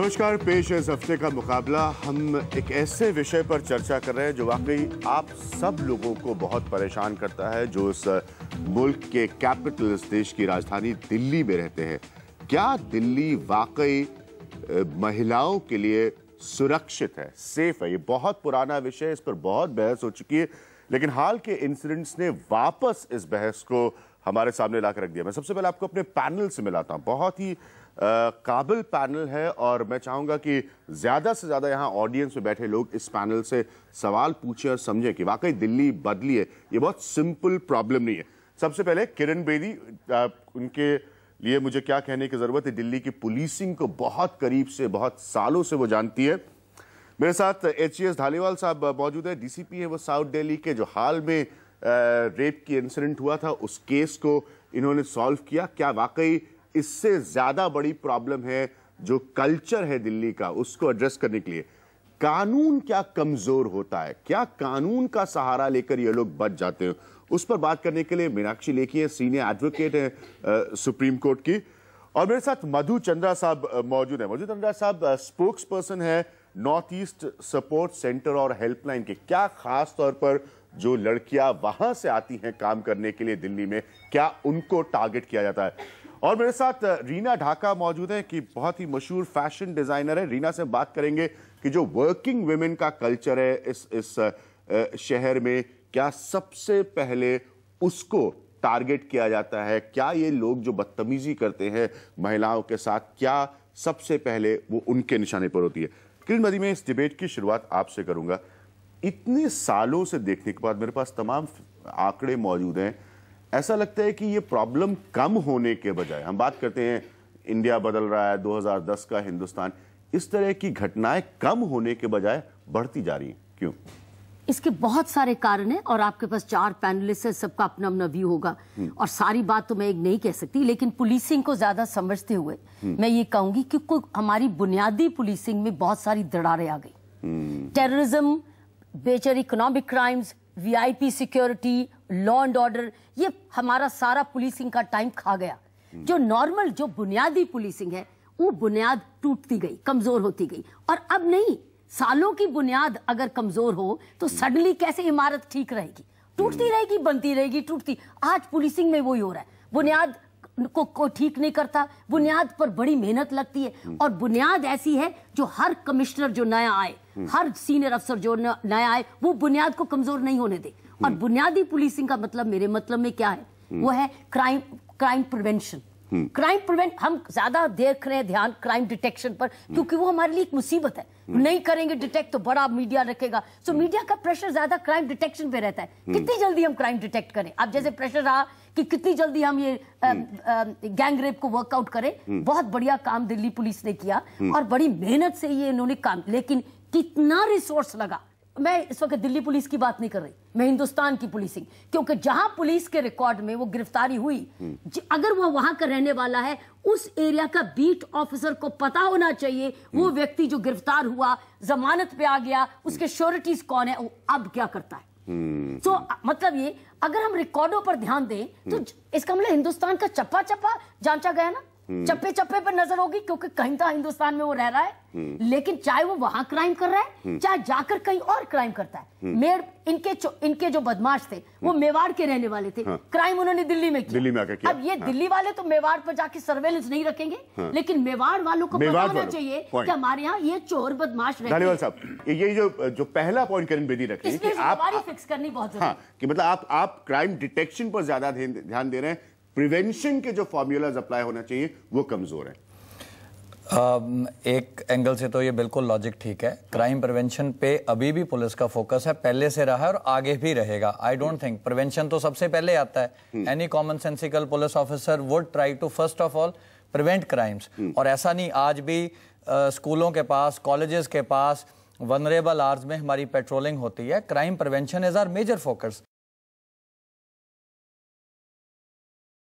नमस्कार। पेश है इस हफ्ते का मुकाबला। हम एक ऐसे विषय पर चर्चा कर रहे हैं जो वाकई आप सब लोगों को बहुत परेशान करता है, जो इस मुल्क के कैपिटल, इस देश की राजधानी दिल्ली में रहते हैं। क्या दिल्ली वाकई महिलाओं के लिए सुरक्षित है, सेफ है? ये बहुत पुराना विषय है, इस पर बहुत बहस हो चुकी है, लेकिन हाल के इंसिडेंट्स ने वापस इस बहस को हमारे सामने लाकर रख दिया। मैं सबसे पहले आपको अपने पैनल से मिलाता हूं। बहुत ही काबिल पैनल है और मैं चाहूंगा कि ज्यादा से ज्यादा यहाँ ऑडियंस में बैठे लोग इस पैनल से सवाल पूछें और समझें कि वाकई दिल्ली बदली है। ये बहुत सिंपल प्रॉब्लम नहीं है। सबसे पहले किरण बेदी, उनके लिए मुझे क्या कहने की जरूरत है। दिल्ली की पुलिसिंग को बहुत करीब से, बहुत सालों से वो जानती है। मेरे साथ HES धालीवाल साहब मौजूद है, DCP है वो साउथ दिल्ली के, जो हाल में रेप की इंसिडेंट हुआ था उस केस को इन्होंने सॉल्व किया। क्या वाकई इससे ज्यादा बड़ी प्रॉब्लम है जो कल्चर है दिल्ली का, उसको एड्रेस करने के लिए कानून क्या कमजोर होता है? क्या कानून का सहारा लेकर ये लोग बच जाते हैं? उस पर बात करने के लिए मीनाक्षी लेखी है, सीनियर एडवोकेट है सुप्रीम कोर्ट की, और मेरे साथ मधु चंद्रा साहब मौजूद है। मधु चंद्रा साहब स्पोक्स पर्सन है नॉर्थ ईस्ट सपोर्ट सेंटर और हेल्पलाइन के। क्या खास तौर पर जो लड़कियां वहां से आती हैं काम करने के लिए दिल्ली में, क्या उनको टारगेट किया जाता है? और मेरे साथ रीना ढाका मौजूद है कि बहुत ही मशहूर फैशन डिजाइनर है। रीना से बात करेंगे कि जो वर्किंग वुमेन का कल्चर है इस शहर में, क्या सबसे पहले उसको टारगेट किया जाता है? क्या ये लोग जो बदतमीजी करते हैं महिलाओं के साथ, क्या सबसे पहले वो उनके निशाने पर होती है? किरण बेदी, मैं इस डिबेट की शुरुआत आपसे करूंगा। इतने सालों से देखने के बाद मेरे पास तमाम आंकड़े मौजूद हैं। ऐसा लगता है कि ये प्रॉब्लम कम होने के बजाय, हम बात करते हैं इंडिया बदल रहा है, 2010 का हिंदुस्तान, इस तरह की घटनाएं कम होने के बजाय बढ़ती जा रही हैं। क्यों? इसके बहुत सारे कारण हैं और आपके पास 4 पैनलिस्ट है, सबका अपना अपना व्यू होगा और सारी बात तो मैं एक नहीं कह सकती, लेकिन पुलिसिंग को ज्यादा समझते हुए मैं ये कहूंगी कि हमारी बुनियादी पुलिसिंग में बहुत सारी दरारें आ गई। Terrorism, Becher economic crimes, VIP security, law and order, ये हमारा सारा पुलिसिंग का टाइम खा गया। जो नॉर्मल, जो बुनियादी पुलिसिंग है, वो बुनियाद टूटती गई, कमजोर होती गई। और अब नहीं, सालों की बुनियाद अगर कमजोर हो तो सडनली कैसे इमारत ठीक रहेगी? टूटती रहेगी, बनती रहेगी, टूटती। आज पुलिसिंग में वही हो रहा है। बुनियाद को ठीक नहीं करता, बुनियाद पर बड़ी मेहनत लगती है और बुनियाद ऐसी है जो हर कमिश्नर जो नया आए, हर सीनियर अफसर जो नया आए, वो बुनियाद को कमजोर नहीं होने दे। और बुनियादी पुलिसिंग का मतलब, मेरे मतलब में क्या है, वो है क्राइम प्रिवेंशन। क्राइम प्रिवेंट, हम ज्यादा देख रहे हैं ध्यान क्राइम डिटेक्शन पर, क्योंकि वो हमारे लिए एक मुसीबत है। नहीं करेंगे डिटेक्ट तो बड़ा मीडिया रखेगा, सो मीडिया का प्रेशर ज्यादा क्राइम डिटेक्शन पे रहता है। कितनी जल्दी हम क्राइम डिटेक्ट करें? अब जैसे प्रेशर रहा कि कितनी जल्दी हम ये गैंग रेप को वर्कआउट करें, बहुत बढ़िया काम दिल्ली पुलिस ने किया और बड़ी मेहनत से ये इन्होंने काम, लेकिन कितना रिसोर्स लगा। मैं इस वक्त दिल्ली पुलिस की बात नहीं कर रही, मैं हिंदुस्तान की पुलिसिंग, क्योंकि जहां पुलिस के रिकॉर्ड में वो गिरफ्तारी हुई, अगर वो वहां का रहने वाला है, उस एरिया का बीट ऑफिसर को पता होना चाहिए वो व्यक्ति जो गिरफ्तार हुआ, जमानत पे आ गया, उसके श्योरिटीज कौन है, वो अब क्या करता है। तो मतलब ये, अगर हम रिकॉर्डों पर ध्यान दें तो इसका मतलब हिंदुस्तान का चप्पा चप्पा जांचा गया ना, चप्पे चप्पे पर नजर होगी, क्योंकि कहीं तो हिंदुस्तान में वो रह रहा है, लेकिन चाहे वो वहां क्राइम कर रहा है, चाहे जाकर कहीं और क्राइम करता है। इनके जो बदमाश थे वो मेवाड़ के रहने वाले थे, क्राइम उन्होंने दिल्ली में किया। अब ये दिल्ली वाले तो मेवाड़ पर जाके सर्वेलेंस नहीं रखेंगे, लेकिन मेवाड़ वालों को पता होना चाहिए कि हमारे यहाँ ये चोर बदमाश रहते हैं। साहब, ये जो पहला पॉइंट किरण बेदी रख रही है कि आप फिक्स करनी बहुत जरूरी है, कि मतलब आप क्राइम डिटेक्शन पर ज्यादा ध्यान दे रहे हैं, प्रिवेंशन के जो फॉर्मूलाज अप्लाई होना चाहिए वो कमजोर है। एक एंगल से तो ये बिल्कुल लॉजिक ठीक है। क्राइम प्रिवेंशन पे अभी भी पुलिस का फोकस है, पहले से रहा है और आगे भी रहेगा। आई डोंट थिंक, प्रिवेंशन तो सबसे पहले आता है। Any common sensical police officer would try to first of all prevent crimes. और ऐसा नहीं, आज भी स्कूलों के पास, कॉलेजेस के पास वनरेबल आवर्स में हमारी पेट्रोलिंग होती है। Crime prevention is our major focus.